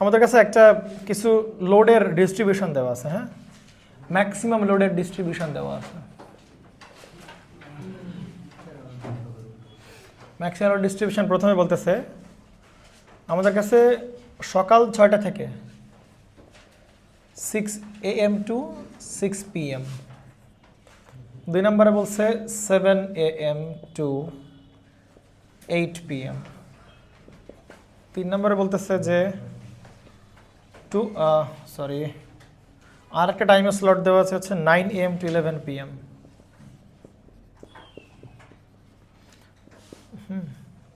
আমাদের কাছে একটা কিছু লোডের ডিস্ট্রিবিউশন দেওয়া আছে, হ্যাঁ, ম্যাক্সিমাম লোডের ডিস্ট্রিবিউশন দেওয়া আছে। ম্যাক্সিমাম লোড ডিস্ট্রিবিউশন প্রথমে বলতেছে আমাদের কাছে সকাল 6টা থেকে 6 AM টু 6 PM। 2 নম্বরে বলছে 7 AM টু 8 PM। 3 নম্বরে বলতেছে যে আর একটা টাইমের স্লট দেওয়া আছে হচ্ছে 9 AM টু 11 PM।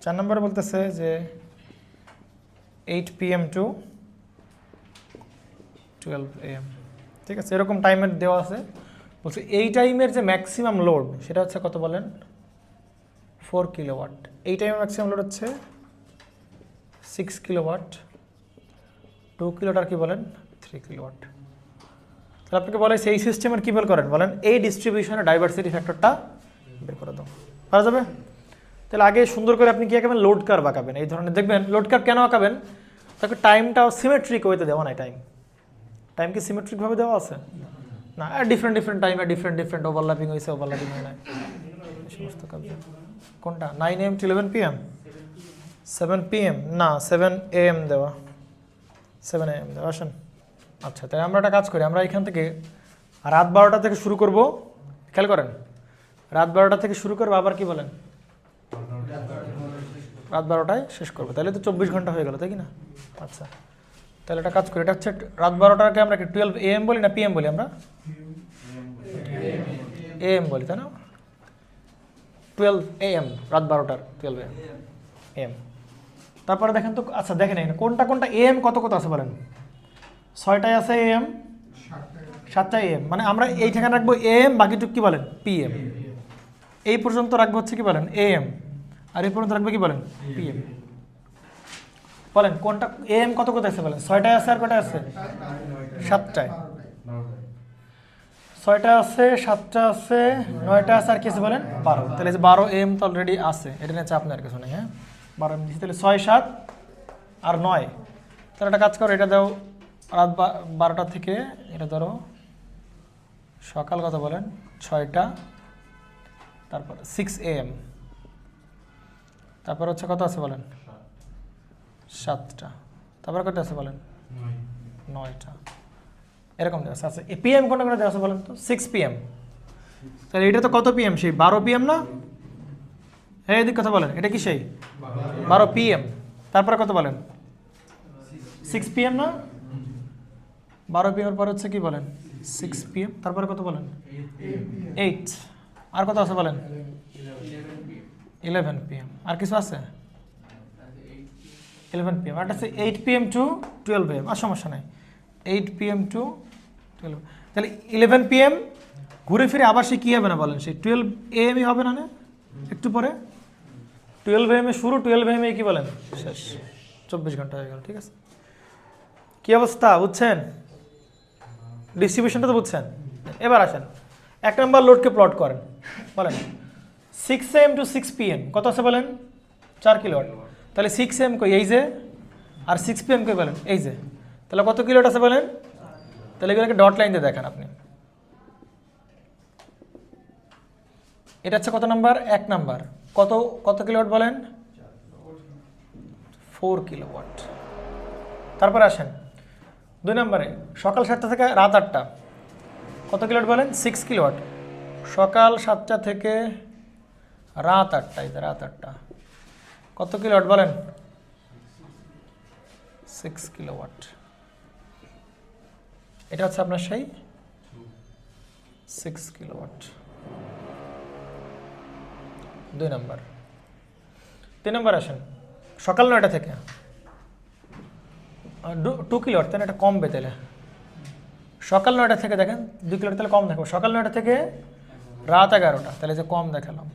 4 নম্বরে বলতেছে যে 8 PM টু 12 AM। ঠিক আছে, এরকম টাইমের দেওয়া আছে। বলছে এই টাইমের যে ম্যাক্সিমাম লোড সেটা হচ্ছে কত বলেন? 4 কিলোওয়াট। এই টাইমের ম্যাক্সিমাম লোড হচ্ছে 6 কিলোওয়াট। 2 কিলোওয়াট আর কি বলেন? 3 কিলোওয়াট। তাহলে আপনাকে বলে সেই সিস্টেমের কী বের করেন বলেন? এই ডিস্ট্রিবিউশনের ডাইভার্সিটি ফ্যাক্টরটা বের করে দাও, পারা যাবে? তাহলে আগে সুন্দর করে আপনি কি আঁকাবেন? Load curve আঁকাবেন। এই ধরনের দেখবেন লোড কার্ভ কেন আঁকাবেন? তাকে টাইমটাও সিমেট্রিক ওয়েতে দেওয়া নাই। টাইম কি সিমেট্রিকভাবে দেওয়া আছে না? আর ডিফারেন্ট টাইমে ডিফারেন্ট ওভারল্যাপিং হয়েছে, ওভারল্যাপিং হয় না, সমস্ত কাজ। কোনটা? 9 AM টু 11 PM? 7 PM না, 7 AM দেওয়া, 7 AM দেওয়া। আসেন, আচ্ছা, তাই আমরা একটা কাজ করি, আমরা এখান থেকে রাত 12টা থেকে শুরু করব। খেয়াল করেন, রাত 12টা থেকে শুরু করবো, আবার কি বলেন? রাত 12টায় শেষ করবো। তাহলে তো 24 ঘন্টা হয়ে গেল, তাই কি না? আচ্ছা, তাহলে একটা কাজ করি, এটা হচ্ছে রাত 12টাকে আমরা কি 12 AM বলি না PM বলি? আমরা AM বলি, তাই না? 12 AM, রাত 12টার 12 AM। তারপরে দেখেন তো, আচ্ছা দেখেন এখানে কোনটা AM কত আছে বলেন? 6টায় আছে AM, 7টায় AM, মানে আমরা এই ঠিকানা রাখবো AM, বাকিটুকু কি বলেন? PM। এই পর্যন্ত রাখবো হচ্ছে কি বলেন? AM, আর এই পর্যন্ত রাখবো কি বলেন? PM। বলেন কোনটা AM কত আছে বলেন? 6টায় আছে আর কটায় আছে? 7টায়। 6টা আছে, 7টা আছে, 9টা আছে, আর কি আছে বলেন? 12। তাহলে যে 12 AM তো অলরেডি আছে, এটা নিয়ে চাপ নেওয়ার কিছু নেই। হ্যাঁ, 12 AM দিচ্ছি, তাহলে 6, 7 আর 9। তাহলে একটা কাজ করো, এটা দাও রাত 12টা থেকে, এটা ধরো সকাল কত বলেন? 6টা, তারপর 6 AM, তারপর হচ্ছে কত আছে বলেন? 7টা, তারপর কত আছে বলেন? 9টা। এরকম দেওয়া আছে। PM কোনটা করে দেওয়া আছে বলেন তো? 6 PM। তাহলে এটা তো কত PM? সেই 12 PM না? হ্যাঁ, এদিক কথা বলেন, এটা কি সেই 12 PM? তারপরে কত বলেন? 6 PM না? 12 PM এর পর হচ্ছে কি বলেন? 6 PM, তারপরে কত বলেন? 8। আর কত আছে বলেন? 11 PM। আর কিছু আছে? 11 PM। আর আছে 8 PM টু 12 AM। আর সমস্যা নাই, 8 PM টু 12। তাহলে 11 PM ঘুরে ফিরে আবার সে কী হবে না বলেন? সেই 12 AM-ই হবে না? একটু পরে 12 AM-এ শুরু, 12 AM-এ কি বলেন? শেষ। 24 ঘন্টা হয়ে গেল। ঠিক আছে, কী অবস্থা বুঝছেন? ডিস্ট্রিবিউশনটা তো বুঝছেন। এবার আসেন 1 নম্বর লোডকে প্লট করেন। বলেন 6 AM টু 6 PM কত আছে বলেন? 4 কিলোওয়াট। তাহলে 6 AM কই? এই যে। আর 6 PM কই বলেন? এই যে। তাহলে কত কিলোওয়াট আছে বলেন? তাহলে এগুলোকে ডট লাইন দিয়ে দেখেন আপনি। এটা হচ্ছে কত নাম্বার? 1 নাম্বার। কত কিলোওয়াট বলেন? 4 কিলোওয়াট। তারপরে আসেন 2 নম্বরে, সকাল 7টা থেকে রাত 8টা কত কিলোওয়াট বলেন? 6 কিলোওয়াট। সকাল 7টা থেকে রাত 8টা, এই রাত 8টা কত কিলোওয়াট বলেন? 6 কিলোওয়াট। এটা হচ্ছে আপনার সেই 6 কিলোওয়াট। 2 নম্বর। 3 নম্বর আসেন, সকাল 9টা থেকে 2 কিলোওয়াট, তাহলে এটা কমবে। তাহলে সকাল 9টা থেকে দেখেন 2 কিলোওয়াট, তাহলে কম দেখাবো। সকাল 9টা থেকে রাত 11টা, তাহলে যে কম দেখালাম।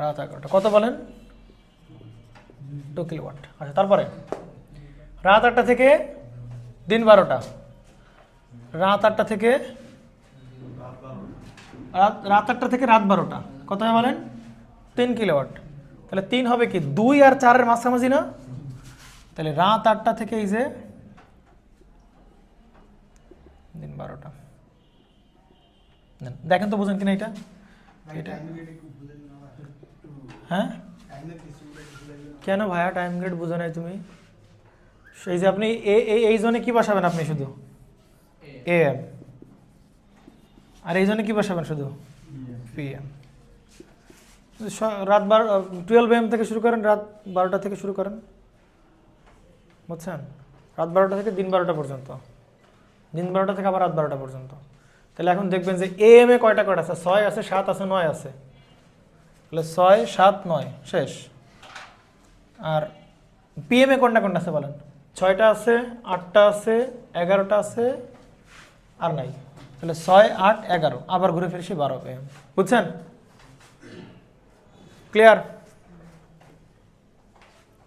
রাত 11টা কত বলেন? 2 কিলোওয়াট। আচ্ছা, তারপরে রাত 8টা থেকে দিন 12টা, রাত 8টা থেকে রাত 8টা থেকে রাত 12টা কত হয় বলেন? 3 কিলোওয়াট। তাহলে 3 হবে কি 2 আর 4-এর মাঝামাঝি না? তাহলে রাত 8টা থেকে এই যে দিন 12টা। দেখেন তো বুঝেন কিনা এটা? হ্যাঁ কেন ভাইয়া টাইম গ্রেড বুঝো নাই তুমি? সেই যে আপনি এই জোনে কি বসাবেন আপনি শুধু AM, আর এই জন্য কি বসাবেন শুধু PM। রাত 12 AM থেকে শুরু করেন, রাত 12টা থেকে শুরু করেন, বুঝছেন? রাত 12টা থেকে দিন 12টা পর্যন্ত, দিন 12টা থেকে আবার রাত 12টা পর্যন্ত। তাহলে এখন দেখবেন যে AM এ কয়টা আছে? 6 আছে, 7 আছে, 9 আছে। তাহলে 6, 7, 9 শেষ। আর PM এ কোনটা আছে বলেন? 6টা আছে, 8টা আছে, 11টা আছে, আর নাই। তাহলে 6, 8, 11 আবার ঘুরে ফিরে 12 AM। বুঝছেন? ক্লিয়ার?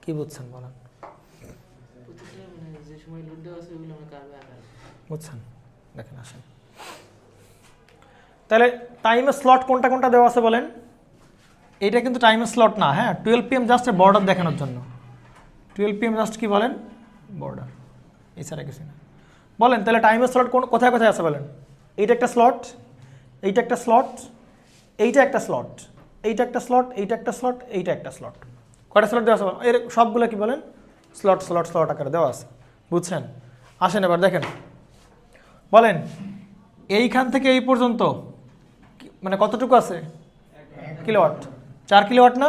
কি বুঝছেন বলেন? বুঝছেন? দেখেন আসেন। তাহলে টাইমের স্লট কোনটা কোনটা দেওয়া আছে বলেন? এইটা কিন্তু টাইমের স্লট না, হ্যাঁ 12 PM জাস্ট বর্ডার দেখানোর জন্য। 12 PM জাস্ট কি বলেন? বর্ডার, এছাড়া কিছু না। বলেন তাহলে টাইমের স্লট কোথায় কোথায় আছে বলেন? এইটা একটা স্লট, এইটা একটা স্লট, এইটা একটা স্লট, এইটা একটা স্লট, এইটা একটা স্লট, এইটা একটা স্লট। কয়টা স্লট দেওয়া আছে? এর সবগুলো কি বলেন? স্লট স্লট স্লট আকারে দেওয়া আছে। বুঝছেন? আসেন এবার দেখেন, বলেন এইখান থেকে এই পর্যন্ত মানে কতটুকু আছে কিলোওয়াট? 4 কিলোওয়াট না?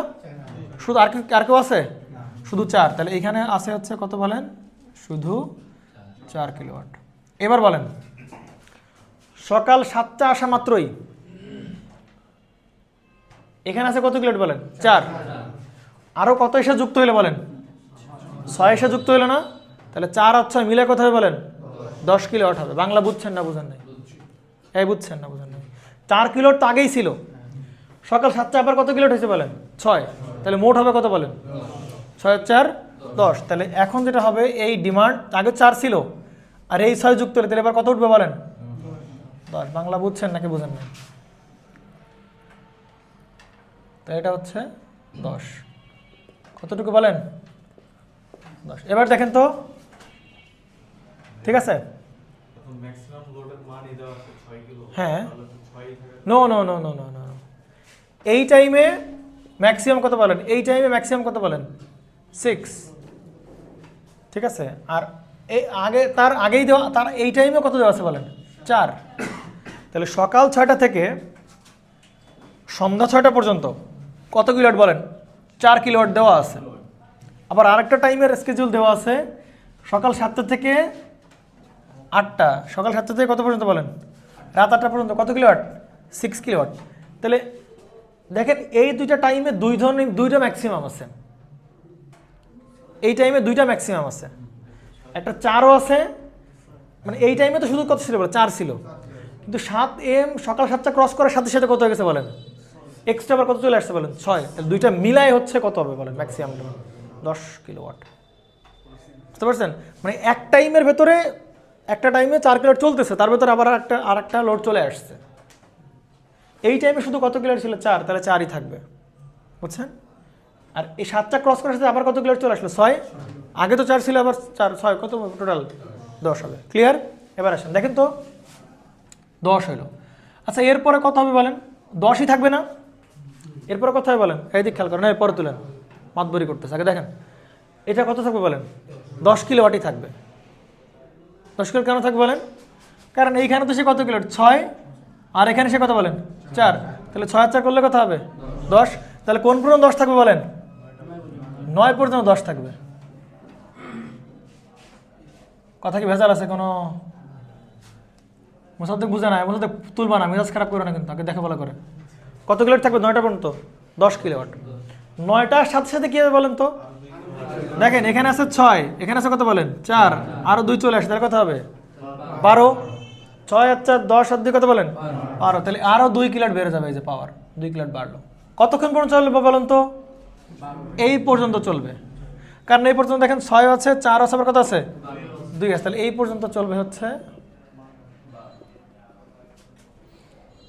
শুধু আর কেউ আছে? শুধু 4। তাহলে এইখানে আছে হচ্ছে কত বলেন? শুধু 4 কিলোওয়াট। এবার বলেন সকাল 7টা আসা মাত্রই এখানে আছে কত কিলোওয়াট বলেন? 4। আরো কত এসে যুক্ত হইলে বলেন? 6 এসে যুক্ত হইলো না? তাহলে 4 আর 6 মিলে কত হবে বলেন? 10 কিলোওয়াট হবে। বাংলা বুঝছেন না বুঝেন নাই? এই বুঝছেন না বুঝেন নাই? 4 কিলোওয়াট তো আগেই ছিল, সকাল 7টা আবার কত কিলোওয়াট হয়েছে বলেন? 6। তাহলে মোট হবে কত বলেন? 6 আর 4, 10। তাহলে এখন যেটা হবে এই ডিমান্ড আগে 4 ছিল আর এই 6 যুক্ত হলে তাহলে এবার কত উঠবে বলেন? 10। বাংলা বুঝছেন নাকি বুঝেন না? তাই এটা হচ্ছে 10। কতটুকু বলেন? 10। এবার দেখেন তো, ঠিক আছে? হ্যাঁ, no no no no no no, এই টাইমে ম্যাক্সিমাম কত বলেন? এই টাইমে ম্যাক্সিমাম কত বলেন? 6। ঠিক আছে, আর এই আগে তার আগেই দেওয়া, তার এই টাইমে কত দেওয়া আছে বলেন? 4। তাহলে সকাল 6টা থেকে সন্ধ্যা 6টা পর্যন্ত কত কিলোওয়াট বলেন? 4 কিলোওয়াট দেওয়া আছে। আবার আরেকটা টাইমের স্কেজুল দেওয়া আছে সকাল 7টা থেকে 8টা, সকাল 7টা থেকে কত পর্যন্ত বলেন? রাত 8টা পর্যন্ত কত কিলোওয়াট? 6 কিলোওয়াট। তাহলে দেখেন এই দুইটা টাইমে দুই ধরনের দুইটা ম্যাক্সিমাম আছে। এই টাইমে দুইটা ম্যাক্সিমাম আছে, একটা 4ও আছে, মানে এই টাইমে তো শুধু কত ছিল বলে? 4 ছিল, কিন্তু 7 AM সকাল 7টা ক্রস করার সাথে সাথে কত হয়ে গেছে বলেন? এক্সট্রা আবার কত চলে আসছে বলেন? 6। তাহলে দুইটা মিলাই হচ্ছে কত হবে বলেন? Maximum 10 kilowatt. বুঝতে পারছেন? মানে এক টাইমের ভেতরে একটা টাইমে 4 কিলোওয়াট চলতেছে, তার ভেতরে আবার আরেকটা লোড চলে আসছে। এই টাইমে শুধু কত কিলোওয়াট ছিল? 4। তাহলে 4ই থাকবে। বুঝছেন? আর এই 7টা ক্রস করার সাথে আবার কত কিলোওয়াট চলে আসলো? 6। আগে তো 4 ছিল, আবার 4, 6 কত টোটাল? 10 হবে। ক্লিয়ার? এবার আসেন দেখেন তো, 10 হলো। আচ্ছা এরপরে কত হবে বলেন? 10ই থাকবে না? এরপরে কত হবে বলেন? এই দিক খেয়াল করেন, এরপরে তুলেন, মাতবরি করতেছে। আগে দেখেন এটা কত থাকবে বলেন? 10 কিলোওয়াটই থাকবে। 10 কিলো কেন থাকবে বলেন? কারণ এইখানে তো সে কত কিলোওয়াট? 6, আর এখানে সে কত বলেন? 4। তাহলে 6 আর 4 করলে কত হবে? 10। তাহলে কোন পর্যন্ত 10 থাকবে বলেন? 9 পর্যন্ত 10 থাকবে। কথা কি ভেজাল আছে কোনো? মোসাদ্দেক বুঝে না, মোসাদ্দেক তুলবা না, মেজাজ খারাপ করো না কিন্তু, আগে দেখে বলা করে। কত কিলোওয়াট থাকবে 9টা পর্যন্ত? 10 কিলোওয়াট। 9টার সাথে সাথে কি হবে বলেন তো? দেখেন এখানে আছে 6, এখানে আছে কত বলেন? 4, আরো 2 চলে আসে, তাহলে কত হবে? 12। 6 আর 4, 10 আর 2 কত বলেন? 12। তাহলে আরো 2 কিলোওয়াট বেড়ে যাবে, এই যে পাওয়ার 2 কিলোওয়াট বাড়লো। কতক্ষণ পর্যন্ত চলবে বলেন তো? এই পর্যন্ত চলবে, কারণ এই পর্যন্ত দেখেন 6 আছে, 4 আছে, আবার কত আছে? 2 আছে। তাহলে এই পর্যন্ত চলবে হচ্ছে,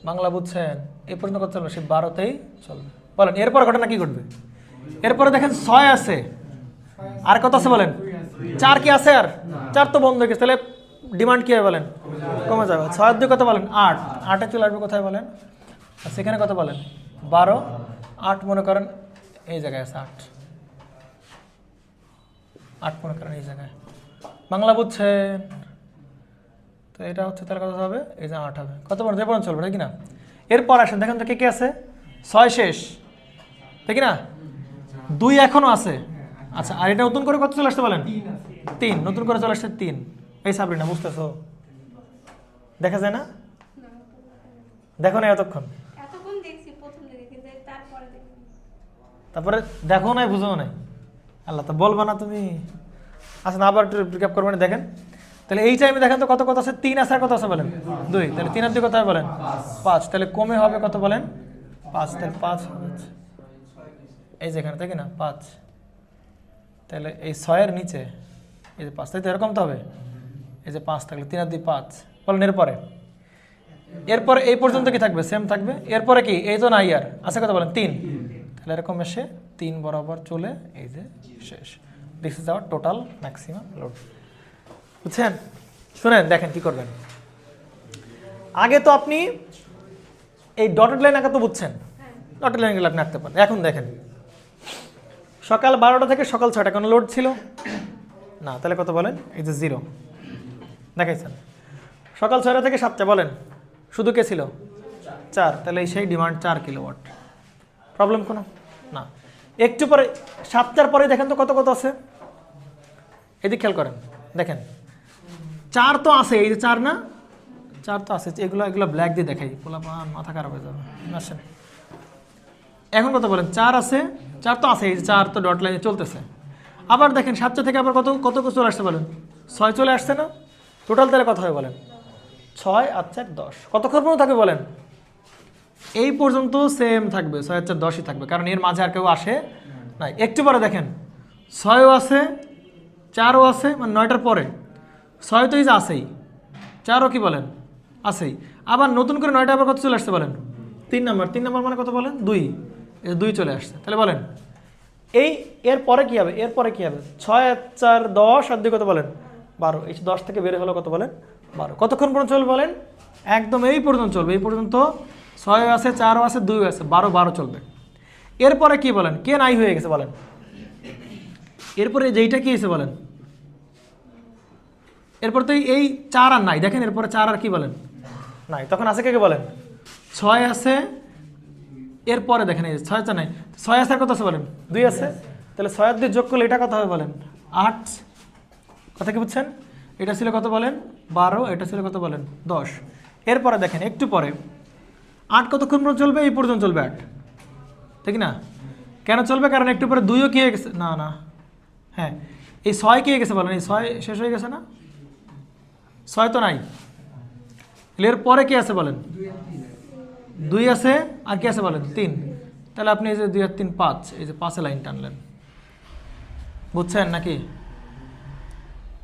বাংলা বুঝছেন? এই পর্যন্ত কত চলবে? সে 12তেই চলবে। বলেন এরপর ঘটনা কি ঘটবে? এরপরে দেখেন 6 আছে, আর কত আছে বলেন? 4 কি আছে? আর 4 তো বন্ধ হয়ে গেছে, তাহলে ডিমান্ড কি হবে বলেন? কমে যাবে। 6 আর 2 কত বলেন? 8, 8 চলে আসবে কোথায় বলেন? আর সেখানে কত বলেন? 12, 8 মনে করেন এই জায়গায় আছে, 8 মনে করেন এই জায়গায়। বাংলা বুঝছেন? তো এটা হচ্ছে তাহলে কত হবে? এই যে 8 হবে। কত পর্যন্ত? পর্যন্ত চলবে, তাই কি না? এরপর আসেন, দেখেন তো কে কে আছে? 6 শেষ, তাই কি না? 2 এখনো আছে। আচ্ছা, আর এটা নতুন করে কত চলে আসতে বলেন? 3 নতুন করে চলে আসছে 3। এই সাবরিনা বুঝতেছো? দেখা যায় না? দেখো না এতক্ষণ? তারপরে দেখো নাই, বুঝো নাই? আল্লাহ, তো বলবা না তুমি? আচ্ছা, না আবার একটু রিক্যাপ করবেন, দেখেন তাহলে এই টাইমে দেখেন তো কত কত আছে? 3 আছে, আর কত আছে বলেন? 2। তাহলে 3 আর 2 কত হবে বলেন? 5। তাহলে কমে হবে কত বলেন? 5। তাহলে 5 এই যেখানে, তাই কি না? 5। তাহলে এই 6 এর নিচে এই যে 5, তাই তো? এরকম তো হবে। এই যে 5 থাকলে 3 আর 2 5 বলেন। এরপরে এই পর্যন্ত কি থাকবে? সেম থাকবে। এরপরে কি? এই তো নাই আর, আছে কত বলেন? 3। তাহলে এরকম এসে 3 বরাবর চলে এই যে শেষ। This is our total maximum load. বুঝছেন? শুনেন, দেখেন কি করবেন। আগে তো আপনি এই ডটেড লাইন আঁকা তো বুঝছেন, ডটেড লাইনগুলো আপনি আঁকতে পারেন। এখন দেখেন, সকাল 12টা থেকে সকাল 6টা কোনো লোড ছিল না, তাহলে কত বলেন? এই যে 0 দেখাইছেন। সকাল 6টা থেকে 7টা বলেন, শুধু কে ছিল? 4। তাহলে সেই ডিমান্ড 4 কিলোওয়াট। প্রবলেম কোনো না। একটু পরে 7টার পরে দেখেন তো কত কত আছে? এদিকে খেয়াল করেন, দেখেন 4 তো আছে, এই যে 4 না? 4 তো আছে। এগুলো ব্ল্যাক দিয়ে দেখাই, পোলাপান মাথা খারাপ হয়ে যাবে। আসেন, এখন কত বলেন? 4 আছে, 4 তো আছে, এই যে 4 তো ডট লাইনে চলতেছে। আবার দেখেন 7টা থেকে আবার কত কত চলে আসছে বলেন? 6 চলে আসছে না? টোটাল তাহলে কত হবে বলেন? 6 আর 4 10। কতক্ষণ পর্যন্ত থাকবে বলেন? এই পর্যন্ত সেম থাকবে, 6 আর 4 10ই থাকবে, কারণ এর মাঝে আর কেউ আসে নাই। একটু পরে দেখেন 6ও আছে, 4ও আছে, মানে 9টার পরে 6 তো এই যে আছেই, 4ও কি বলেন? আছেই। আবার নতুন করে 9টা আবার কত চলে আসছে বলেন? 3 নম্বর। 3 নম্বর মানে কত বলেন? 2। এই 2 চলে আসছে। তাহলে বলেন এরপরে কি হবে? এরপরে কি হবে? 6 আর 4 10 আর 2 কত বলেন? 12। এই 10 থেকে বের হলো কত বলেন? 12। কতক্ষণ পর্যন্ত চলবে বলেন? একদম এই পর্যন্ত চলবে। এই পর্যন্ত 6 আছে, 4ও আছে, 2 আছে, 12 চলবে। এরপরে কি বলেন? কে নাই হয়ে গেছে বলেন? এরপরে যেইটা কি হয়েছে বলেন? এরপর তো এই 4 আর নাই, দেখেন এরপরে 4 আর কি বলেন? নাই। তখন আছে কে কে বলেন? 6 আছে, এরপরে দেখেন এই 6 তো নাই, 6 আছে, আর কত আছে বলেন? 2 আছে। তাহলে 6 আর 2 যোগ করলে এটা কত হবে বলেন? 8। কথা কি বুঝছেন? এটা ছিল কত বলেন? 12। এটা ছিল কত বলেন? 10। এরপরে দেখেন একটু পরে 8 কতক্ষণ পর্যন্ত চলবে? এই পর্যন্ত চলবে 8, ঠিক না? কেন চলবে? কারণ একটু পরে 2ও কি হয়ে গেছে? না না, হ্যাঁ, এই 6 কি হয়ে গেছে বলেন? এই 6 শেষ হয়ে গেছে না? 6 তো নাই। এর পরে কি আছে বলেন? 2 আছে, আর কি আছে বলেন? 3। তাহলে আপনি এই যে 2 আর 3 5, এই যে 5 লাইন টানলেন। বুঝছেন নাকি?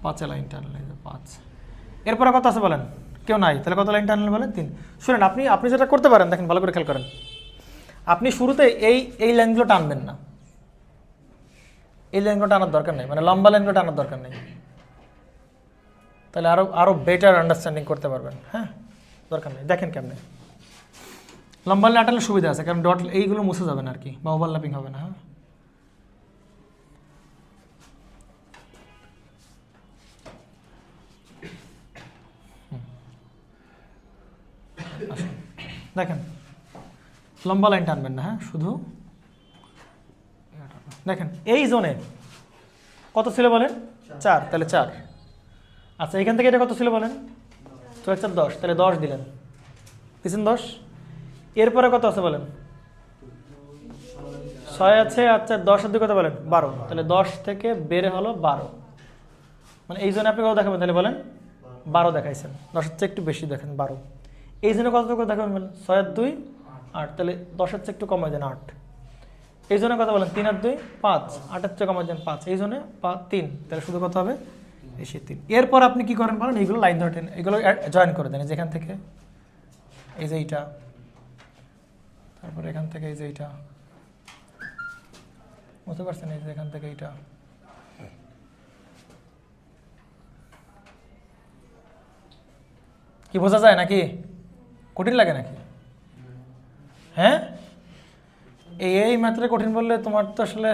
5 লাইন টানলেন, 5। এরপরে কত আছে বলেন? কেউ নাই। তাহলে কত লাইন টানলেন বলেন? 3। শুনেন, আপনি যেটা করতে পারেন, দেখেন ভালো করে খেয়াল করেন। আপনি শুরুতে এই লাইনগুলো টানবেন না, এই লাইনগুলো টানার দরকার নেই, মানে লম্বা লাইনগুলো টানার দরকার নেই। তাহলে আরো বেটার আন্ডারস্ট্যান্ডিং করতে পারবেন। হ্যাঁ, দরকার নেই। দেখেন কেমনে লম্বা লাইন টানলে সুবিধা আছে, কারণ ডট এইগুলো মুছে যাবে না আর কি, বা ওভারল্যাপিং হবে না। হ্যাঁ, দেখেন লম্বা লাইন টানবেন না। হ্যাঁ, শুধু দেখেন এই জোনে কত ছিল বলেন? 4। তাহলে 4। আচ্ছা, এখান থেকে এটা কত ছিল বলেন? 6 4 10। তাহলে 10 দিলেন, দিচ্ছেন 10। এরপরে কত আছে বলেন? 6 আছে, আচ্ছা 10 আর 2 কত বলেন? 12। তাহলে 10 থেকে বেড়ে হলো 12, মানে এই জন্য আপনি কত দেখাবেন তাহলে বলেন? 12 দেখাইছেন। 10 চেয়ে একটু বেশি দেখেন, 12। এই জন্য কত দেখাবেন বলেন? 6 আর 2 8। তাহলে 10 চেয়ে একটু কমাই দেন, 8। এই জন্য কত বলেন? 3 আর 2 5। 8 চেয়ে কমাই দেন 5। এই জন্য 3। তাহলে শুধু কত হবে? এই 3। এরপর আপনি কি করেন বলেন? এইগুলো লাইন ধরে এগুলো জয়েন করে দেন, যেখান থেকে এই যে এইটা, তারপর এখান থেকে এই যে এইটা, বুঝতে পারছেন? এই যে এখান থেকে এইটা কি বোঝা যায় নাকি? কঠিন লাগে নাকি? হ্যাঁ, এই ম্যাথটা কঠিন বললে তোমার তো আসলে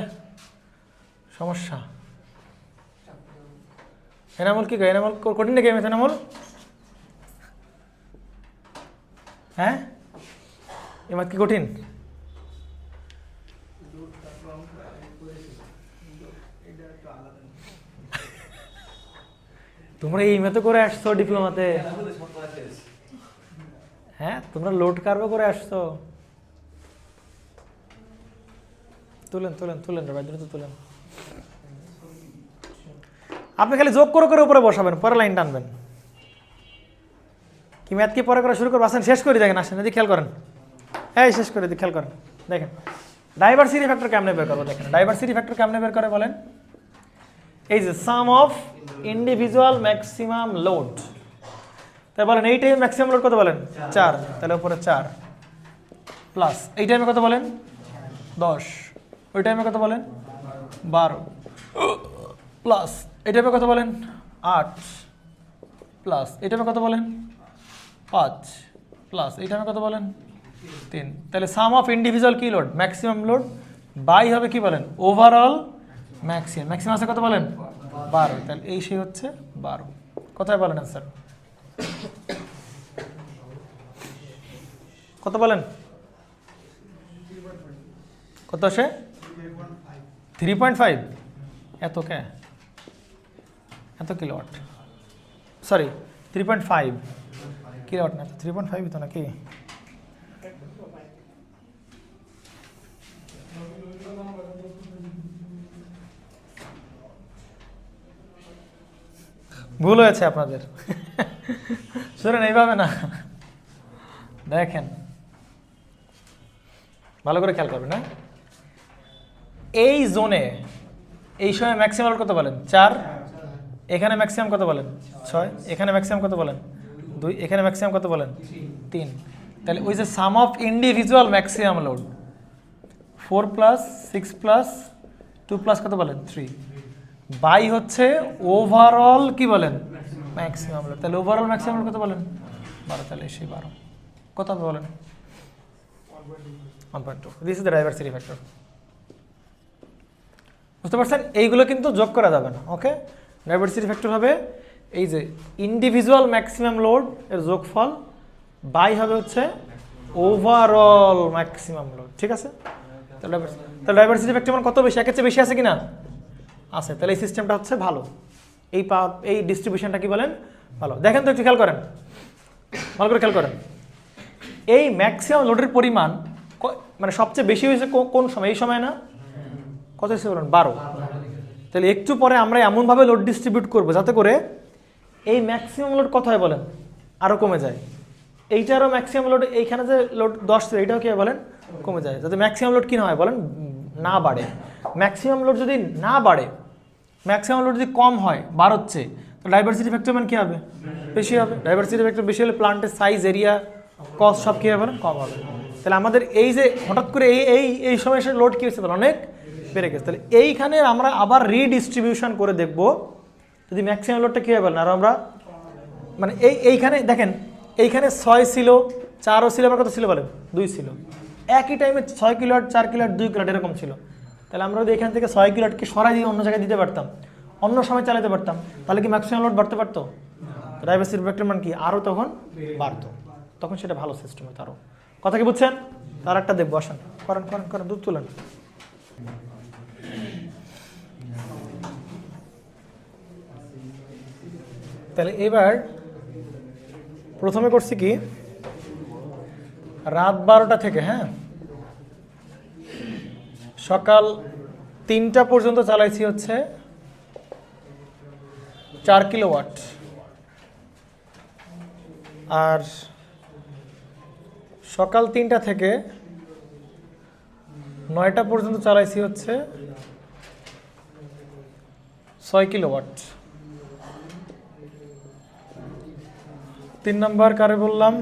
সমস্যা। এনামল কি এনামল কঠিন নাকি ম্যাথ এনামল? হ্যাঁ, এই ম্যাথ কি কঠিন? তোমরা এই ম্যাথ করে আসছো ডিপ্লোমাতে? হ্যাঁ, তোমরা লোড কার্ভ করে আসছো? তুলেন তুলেন তুলেন রে ভাই, দ্রুত তুলেন। আপনি খালি যোগ করে করে উপরে বসাবেন, পরে লাইন টানবেন। কি ম্যাথ কি পরে করা শুরু করবো? আসেন শেষ করে দেখেন, আসেন যদি খেয়াল করেন। হ্যাঁ, শেষ করে দিই, খেয়াল করেন। দেখেন ডাইভার্সিটি ফ্যাক্টর কেমনে বের করবো। দেখেন ডাইভার্সিটি ফ্যাক্টর কেমনে বের করে বলেন। এই যে sum of individual maximum load, তাই বলেন এই টাইমে ম্যাক্সিমাম লোড কত বলেন? 4। তাহলে উপরে 4 প্লাস এই টাইমে কত বলেন? 10। ওই টাইমে কত বলেন? 12 প্লাস এই টাইমে কত বলেন? 8 প্লাস এই টাইমে কত বলেন? 5 প্লাস এই টাইমে কত বলেন? 3। তাহলে সাম অফ ইন্ডিভিজুয়াল কি লোড? ম্যাক্সিমাম লোড বাই হবে কি বলেন? Overall maximum. ম্যাক্সিমাম আছে কত বলেন? 12। তাহলে এই সেই হচ্ছে 12। কোথায় বলেন স্যার? কত বলেন? কত আসে? 3.5। এত কে? এত কিলোওয়াট, সরি 3.5 কিলোওয়াট না, 3.5 তো নাকি? ভুল হয়েছে আপনাদের। শুনেন এইভাবে না, দেখেন ভালো করে খেয়াল করবেন। না এই জোনে এই সময় ম্যাক্সিমাম লোড কত বলেন? 4। এখানে ম্যাক্সিমাম কত বলেন? 6। এখানে ম্যাক্সিমাম কত বলেন? 2। এখানে ম্যাক্সিমাম কত বলেন? 3। তাহলে ওই যে sum of individual maximum load 4 plus 6 plus 2 plus কত বলেন? 3 বাই হচ্ছে ওভারঅল কি বলেন? Maximum load. তাহলে ওভারঅল ম্যাক্সিমাম লোড কত বলেন? 12। তাহলে সেই 12 কত হবে বলেন? 1.2। This is the diversity factor. বুঝতে পারছেন? এইগুলো কিন্তু যোগ করা যাবে না। ওকে, ডাইভার্সিটি ফ্যাক্টর হবে এই যে ইন্ডিভিজুয়াল ম্যাক্সিমাম লোড এর যোগফল বাই হবে হচ্ছে ওভারঅল ম্যাক্সিমাম লোড। ঠিক আছে? তাহলে ডাইভার্সিটি ফ্যাক্টর মানে কত বেশি? একের চেয়ে বেশি আছে কিনা? আছে। তাহলে এই সিস্টেমটা হচ্ছে ভালো, এই পাওয়ার এই ডিস্ট্রিবিউশনটা কি বলেন? ভালো। দেখেন তো একটু খেয়াল করেন, ভালো করে খেয়াল করেন। এই ম্যাক্সিমাম লোডের পরিমাণ মানে সবচেয়ে বেশি হয়েছে কোন সময়? এই সময় না? কত হয়েছে বলেন? 12। তাহলে একটু পরে আমরা এমনভাবে লোড ডিস্ট্রিবিউট করবো যাতে করে এই ম্যাক্সিমাম লোড কত হয় বলেন? আরও কমে যায়। এইটারও ম্যাক্সিমাম লোড, এইখানে যে লোড 10 ছিল এইটাও কি হয় বলেন? কমে যায়, যাতে ম্যাক্সিমাম লোড কি না হয় বলেন? না বাড়ে। ম্যাক্সিমাম লোড যদি না বাড়ে, ম্যাক্সিমাম লোড যদি কম হয়, বাড়ছে, তো ডাইভার্সিটি ফ্যাক্টর মানে কী হবে? বেশি হবে। ডাইভার্সিটি ফ্যাক্টর বেশি হলে প্লান্টের সাইজ, এরিয়া, কস্ট সব কী হবে বলেন? কম হবে। তাহলে আমাদের এই যে হঠাৎ করে এই সময় এসে লোড কী হয়েছে বলেন? অনেক বেড়ে গেছে। তাহলে এইখানে আমরা আবার রিডিস্ট্রিবিউশন করে দেখব যদি ম্যাক্সিমাম লোডটা কী হবে বলেন? আর আমরা মানে এইখানে দেখেন, এইখানে 6 ছিল, 4ও ছিল, আমার কত ছিল বলেন? 2 ছিল। একই টাইমে 6 কিলোওয়াট, 4 কিলোওয়াট, 2 কিলোওয়াট এরকম ছিল। তাহলে আমরা যদি এখান থেকে 6 কিলোওয়াটকে সরাই দিয়ে অন্য জায়গায় দিতে পারতাম, অন্য সময় চালাতে পারতাম, তাহলে কি ম্যাক্সিমাম লোড বাড়তে পারতো? ডাইভার্সিটি ফ্যাক্টর মানে কি? আরও তখন বাড়তো, তখন সেটা ভালো সিস্টেম হতো আরও। কথা কি বুঝছেন? তার একটা দেখবো, আসেন করেন করেন করেন, দুধ তুলেন। তাহলে এবার প্রথমে করছি কি, রাত 12টা থেকে সকাল 3টা পর্যন্ত চালাইছি হচ্ছে 4 কিলোওয়াট, আর সকাল 3টা থেকে 9টা পর্যন্ত চালাইছি হচ্ছে 6 কিলোওয়াট। 3 নম্বর কারে বললাম?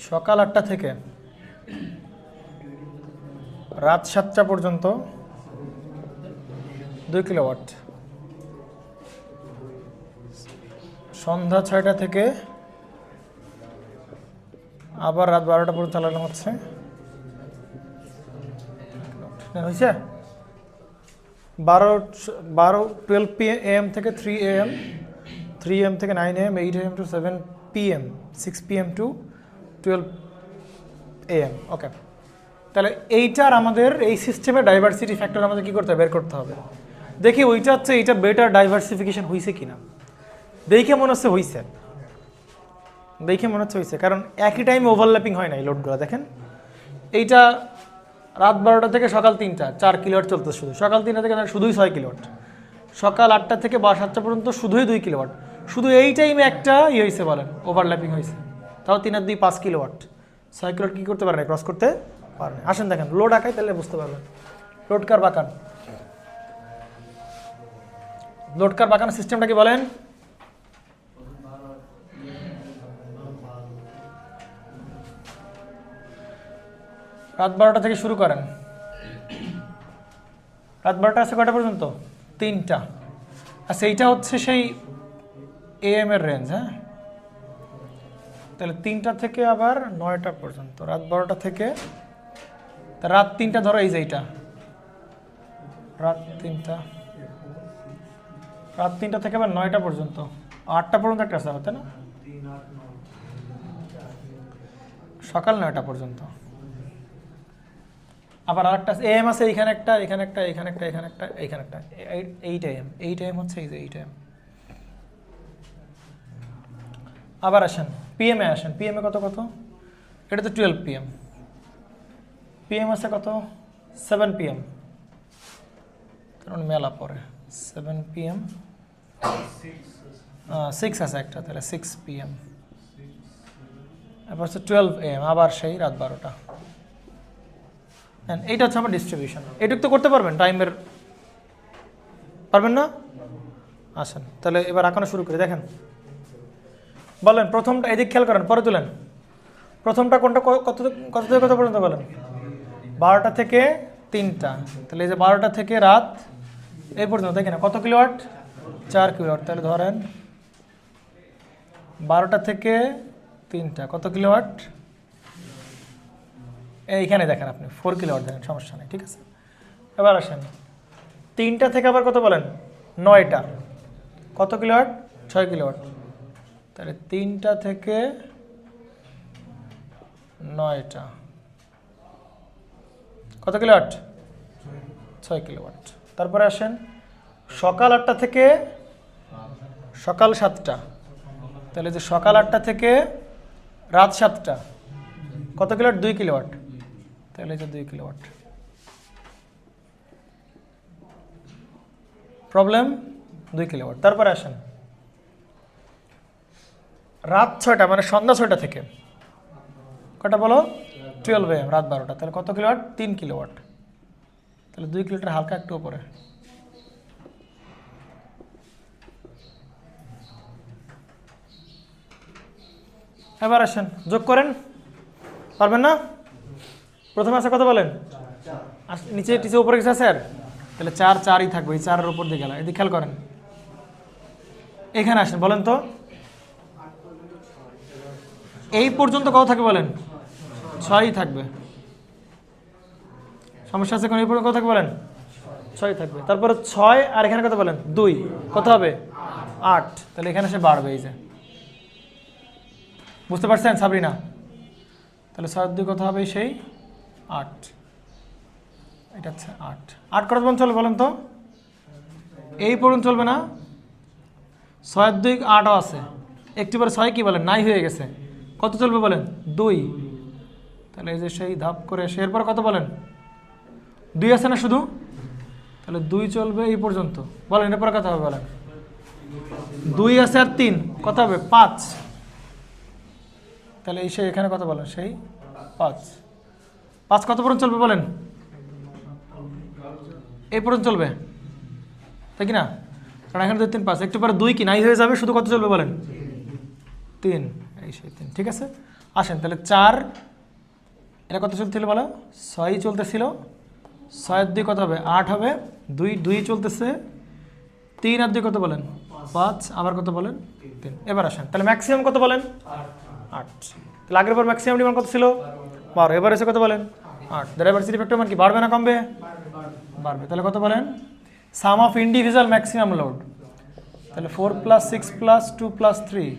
সকাল 8টা থেকে রাত 7টা পর্যন্ত 2 কিলোওয়াট, সন্ধ্যা 6টা থেকে আবার রাত 12টা পর্যন্ত চালানো হচ্ছে। হয়েছে 12 PM থেকে 3 AM, 3 AM থেকে 9 AM, 8 AM to 7 PM, 6 PM to 12 AM। ওকে, তাহলে এইটার আমাদের এই সিস্টেমে ডাইভার্সিটি ফ্যাক্টর আমাদের কী করতে হবে, বের করতে হবে। দেখি ওইটা হচ্ছে এইটা বেটার ডাইভার্সিফিকেশন হয়েছে কিনা। দেখে মনে হচ্ছে হয়েছে, কারণ একই টাইমে ওভারল্যাপিং হয় না এই লোডগুলো। দেখেন এইটা রাত 12টা থেকে সকাল 3টা 4 কিলোওয়াট চলতে, শুধু সকাল 3টা থেকে শুধুই 6 কিলোওয়াট, সকাল 8টা থেকে 7টা পর্যন্ত শুধুই 2 কিলোওয়াট। শুধু এই টাইমে একটা হয়েছে বলেন, ওভারল্যাপিং হয়েছে, তাও 3 আর 2 5 কিলোওয়াট। 6 কিলোওয়াট কী করতে পারে না, ক্রস করতে পারে না। আসেন দেখেন লোড আঁকাই, তাহলে বুঝতে পারবেন। লোড কার বাঁকান, লোড কার বাঁকানোর সিস্টেমটা কি বলেন? রাত 12টা থেকে শুরু করেন, রাত 12টা আছে কয়টা পর্যন্ত? 3টা। আচ্ছা এইটা হচ্ছে সেই AM এর রেঞ্জ। হ্যাঁ, তাহলে 3টা থেকে আবার 9টা পর্যন্ত, রাত 12টা থেকে রাত 3টা ধরো, এই যে এইটা রাত 3টা থেকে আবার 9টা পর্যন্ত, 8টা পর্যন্ত একটা আছে তাই না, সকাল 9টা পর্যন্ত। আবার আরেকটা AM আছে, এইখানে একটা, এখানে একটা, এখানে একটা, এখানে একটা, এখানে একটা, 8 AM। 8 AM হচ্ছে এই যে 8 AM। আবার আসেন PM এ, আসেন PM এ কত কত, এটা তো 12 PM। PM আছে কত, 7 PM, কারণ মেলা পরে 7 PM, 6 আছে একটা, তাহলে 6 PM। এবার হচ্ছে 12 AM, আবার সেই রাত 12টা। এইটা হচ্ছে আমার ডিস্ট্রিবিউশন। এটুকু তো করতে পারবেন, টাইমের পারবেন না? আসেন তাহলে এবার আঁকানো শুরু করি। দেখেন বলেন প্রথমটা, এদিক খেয়াল করেন, পরে তুলেন। প্রথমটা কোনটা, কত কত থেকে কত পর্যন্ত বলেন? 12টা থেকে 3টা, তাহলে এই যে 12টা থেকে রাত এই পর্যন্ত, দেখেন কত কিলোওয়াট? 4 কিলোওয়াট। তাহলে ধরেন 12টা থেকে 3টা কত কিলোওয়াট? এইখানে দেখেন আপনি 4 কিলোওয়াট দেখেন, সমস্যা নেই, ঠিক আছে। এবার আসেন 3টা থেকে আবার কত বলেন? 9টা কত কিলোওয়াট? 6 কিলোওয়াট। তাহলে 3টা থেকে 9টা কত কিলোওয়াট? 6 কিলোওয়াট। তারপরে আসেন সকাল 8টা থেকে সকাল 7টা, তাহলে যে সকাল 8টা থেকে রাত 7টা কত কিলোওয়াট? 2 কিলোওয়াট। তাহলে যে 2 কিলোওয়াট। Problem 2 kilowatt. তারপরে আসেন রাত 6টা, মানে সন্ধ্যা 6টা থেকে কটা বলো? 12 AM, রাত 12টা, তাহলে কত কিলোওয়াট? 3 কিলোওয়াট। তাহলে 2 কিলোমিটার হালকা একটু উপরে। এবার আসেন যোগ করেন, পারবেন না? প্রথমে আছে কত বলেন? নিচে টিচে উপরে কিছু আছে আর, তাহলে 4 4ই থাকবে, এই 4-এর উপর দিয়ে গেল। এদিকে খেয়াল করেন, এখানে আসেন বলেন তো এই পর্যন্ত কত থাকবে বলেন? 6ই থাকবে। সমস্যা আছে কোন? এই পর্যন্ত কত থাকবে বলেন? 6 থাকবে। তারপরে 6 আর এখানে কত বলেন? 2, কত হবে? 8। তাহলে এখানে সে বাড়বে, এই যে, বুঝতে পারছেন সাবরিনা? তাহলে 6 2 কত হবে? সেই 8। এটা হচ্ছে 8। 8 কত পর্যন্ত চলবে বলেন তো? এই পর্যন্ত চলবে না? 6 2 8ও আছে, একটু পরে 6 কি বলেন? নাই হয়ে গেছে। কত চলবে বলেন? 2। তাহলে এই যে সেই ধাপ করে সে, এরপর কত বলেন? 2 আছে না শুধু, তাহলে 2 চলবে এই পর্যন্ত। বলেন এরপর কত হবে বলেন? 2 আছে আর 3 কত হবে? 5। তাহলে এই সেই এখানে কত বলেন? সেই 5। 5 কত পর্যন্ত চলবে বলেন? এই পর্যন্ত চলবে, তাই কি না? কারণ এখানে 2 3 5, একটু পরে 2 কি নাই হয়ে যাবে, শুধু কত চলবে বলেন? 3। এই সেই 3, ঠিক আছে। আসেন তাহলে 4, এটা কত চলছিল বলো? 6ই চলতেছিল, 6 আর 2 কত হবে 8 হবে, 2 2 চলতেছে, 3 আর 2 কত বলেন 5, আবার কত বলেন 3। এবার আসেন তাহলে ম্যাক্সিমাম কত বলেন 8। তাহলে আগের বার ম্যাক্সিমাম ডিমান্ড কত ছিল 12, এবার এসে কত বলেন 8। ডাইভার্সিটি ফ্যাক্টর মান কি বাড়বে না কমবে? বাড়বে। তাহলে কত বলেন সাম অফ ইন্ডিভিজুয়াল ম্যাক্সিমাম লোড, তাহলে 4 + 6 + 2 + 3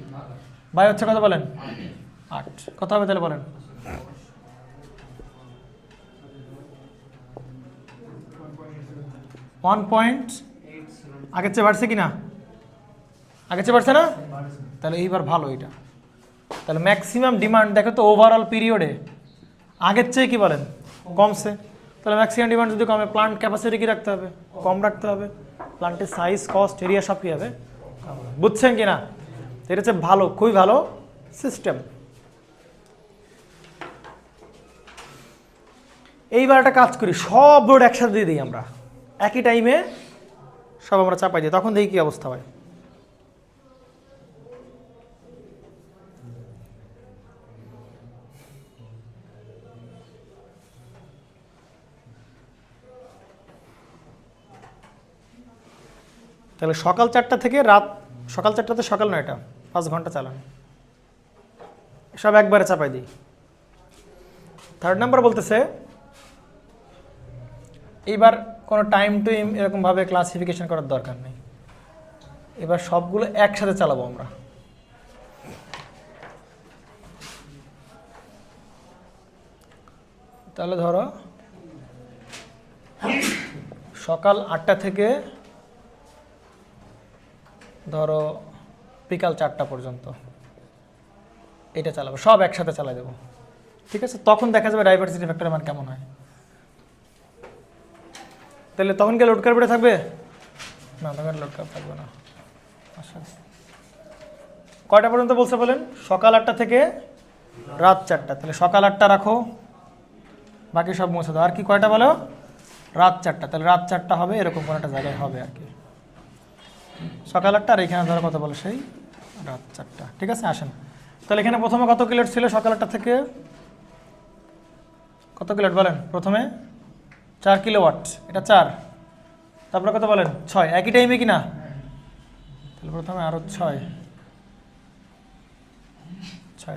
বাই হচ্ছে কত বলেন 8। কত হবে তাহলে বলেন? আগের চেয়ে বাড়ছে কি না? আগের চেয়ে বাড়ছে না? তাহলে এইবার ভালো এটা। তাহলে ম্যাক্সিমাম ডিমান্ড দেখো তো ওভারঅল পিরিয়ডে আগের চেয়ে কি বলেন কমছে। তাহলে ম্যাক্সিমাম ডিমান্ড যদি কমে প্লান্ট ক্যাপাসিটি কি রাখতে হবে? কম রাখতে হবে। প্লান্টের সাইজ, কস্ট, এরিয়া সব কী হবে? বুঝছেন কি না? এটা হচ্ছে ভালো, খুবই ভালো সিস্টেম। এইবার একটা কাজ করি, সব লোড একসাথে দিয়ে দিই আমরা, একই টাইমে সব আমরা চাপাই দিই, তখন দেখি কী অবস্থা হয়। তাহলে সকাল 4টা থেকে রাত সকাল 4টাতে সকাল 9টা 5 ঘন্টা চালান, সব একবারে চাপাই দিই। থার্ড নাম্বার বলতেছে এইবার কোনো টাইম টু এরকমভাবে ক্লাসিফিকেশন করার দরকার নেই, এবার সবগুলো একসাথে চালাবো আমরা। তাহলে ধরো সকাল 8টা থেকে ধরো বিকাল 4টা পর্যন্ত এটা চালাবো, সব একসাথে চালাই দেবো, ঠিক আছে? তখন দেখা যাবে ডাইভার্সিটি ফ্যাক্টরের মান কেমন হয়। তাহলে তখন কি লোড কার্ভে থাকবে না? তখন লোড কার্ভ থাকবে না। আচ্ছা, কয়টা পর্যন্ত বলছে বলেন? সকাল 8টা থেকে রাত 4টা। তাহলে সকাল 8টা রাখো, বাকি সব মুছে দাও। আর কি কয়টা বলো? রাত 4টা। তাহলে রাত 4টা হবে, এরকম কোনো একটা জায়গায় হবে আর কি। সকাল 8টা আর এখানে ধরো কত বলো সেই রাত 4টা, ঠিক আছে? আসেন তাহলে এখানে প্রথমে কত কিলোট ছিল সকাল 8টা থেকে? কত কিলোট বলেন? প্রথমে 4 কিলোওয়াট, এটা 4। তারপরে কত বলেন? 6, একই টাইমে কি না? তাহলে প্রথমে আরও 6,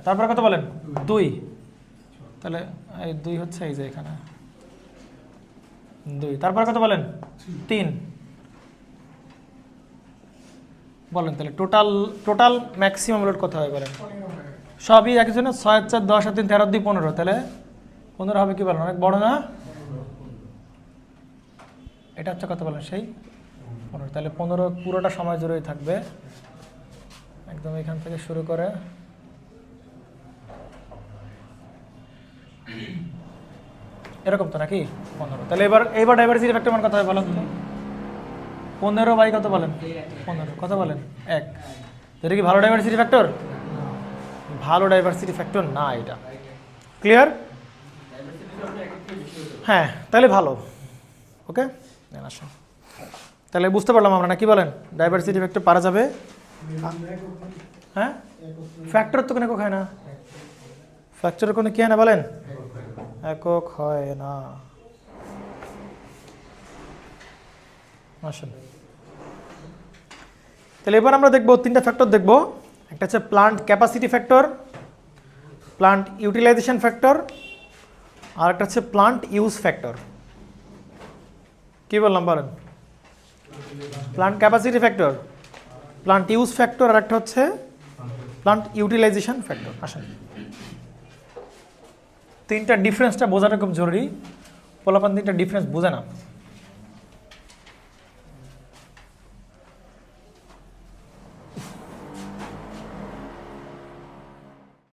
তারপরে কত বলেন? 2। তাহলে এই 2 হচ্ছে এই যে এখানে 2। তারপরে কত বলেন? 3 বলেন। তাহলে টোটাল ম্যাক্সিমাম লোড কত হয় বলেন? সবই একই জন্য 6 আর 4 10 আর 3 13 2 15। তাহলে 15 হবে কি বলেন? অনেক বড় না? এটা হচ্ছে কত বলেন? সেই 15। তাহলে 15 পুরোটা সময় জুড়েই থাকবে, একদম এখান থেকে শুরু করে এরকম তো নাকি 15। তাহলে এবার ডাইভার্সিটি ফ্যাক্টর মান কত হয় বলেন তো? 15 বাই কত বলেন? 15। কত বলেন? 1। এটা কি ভালো ডাইভার্সিটি ফ্যাক্টর? ভালো ডাইভার্সিটি ফ্যাক্টর না এটা। ক্লিয়ার? হ্যাঁ, তাহলে ভালো। ওকে, আসেন তাহলে বুঝতে পারলাম আমরা না, কি বলেন? ডাইভার্সিটি ফ্যাক্টর পারা যাবে। হ্যাঁ, ফ্যাক্টর তো কোনো একক হয় না, ফ্যাক্টরের কোনো কি হয় না বলেন? একক হয় না। আসেন তাহলে এবার আমরা দেখবো 3টা ফ্যাক্টর দেখবো। একটা হচ্ছে plant capacity factor, plant utilisation factor, আর একটা হচ্ছে প্লান্ট ইউজ ফ্যাক্টর। কি বললাম বলেন? Plant capacity factor, plant use factor, আর একটা হচ্ছে প্লান্ট ইউটিলাইজেশন ফ্যাক্টর। আসেন 3টা ডিফারেন্সটা বোঝাটা খুব জরুরি, পোলাপান 3টা ডিফারেন্স বোঝে না।